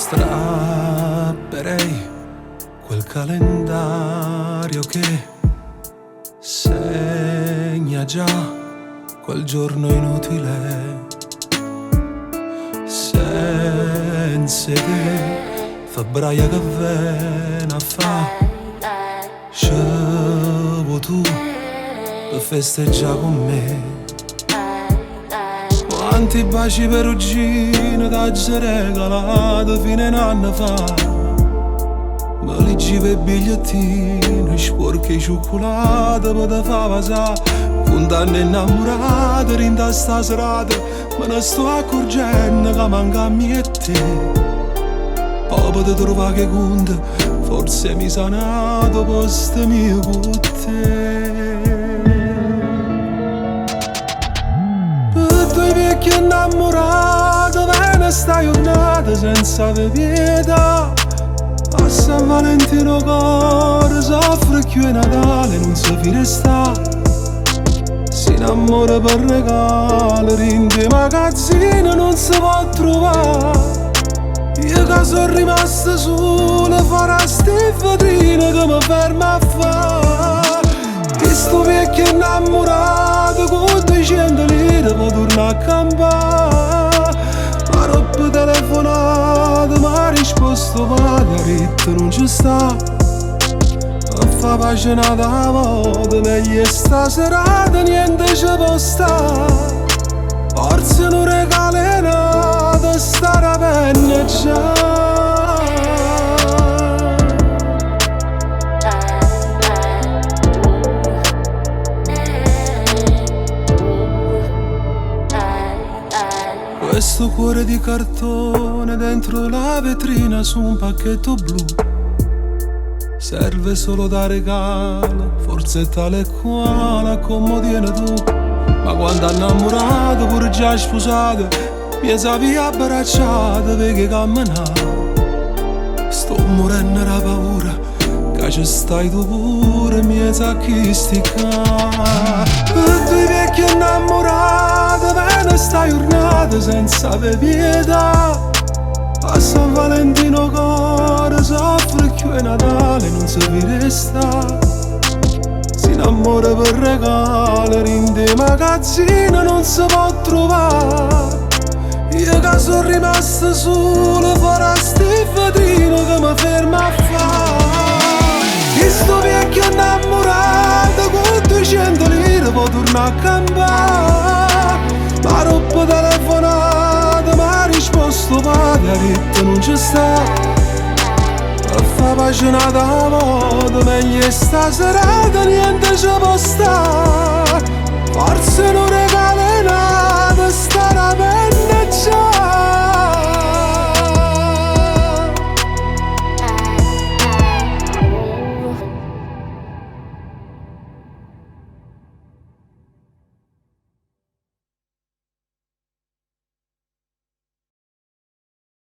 Strapperei quel calendario che segna già quel giorno inutile, senza che febbraio che vena fa scevo tu per festeggiare con me. Quanti baci perugine t'hai regalato fino a un anno fa, ma li give i bigliettini sporchi cioccolata per te fa passare. Condanne innamorate rinda sta serata, ma ne sto accorgendo che manca a me e te. Poi te trovare che conta, forse mi sa nato posto mio con te. Vecchio innamorato, venne sta giornata senza pietà. A San Valentino cuore soffre più è Natale, non si resta. Si innamora per regalo, rinde magazzino non si può trovare. Io che sono rimasta sola, farà ste vetrine che mi ferma a fare. Questo vecchio innamorato con 200 lire può tornare a campare. Ma roba telefonata, ma ha risposto Margherita non ci sta. A fa pace nata moda, meglio sta serata, niente ci può stare. Forse non regala nata, sta ravenna già. Questo cuore di cartone dentro la vetrina su un pacchetto blu serve solo da regalo, forse è tale e quale accomodiene tu. Ma quando innamorato pure già sposato, mi sapevi abbracciato perché camminavo. Sto morendo da paura, che ci stai tu pure, mi sa chi sticca. Due vecchi innamorati, venne sta giornata senza pietà. A San Valentino cuore soffre più è Natale, non si resta. Si innamora per regalo, rinde magazzino non si può trovare. Io che sono rimasta sola, farà ste vetrine che mi ferma a fare. Questo vecchio innamorato con 200 lire può tornare a campare. Ma roba telefonata, ma ha risposto Margherita non ci sta. A fa pace nata moda, meglio sta serata, niente ci può stare.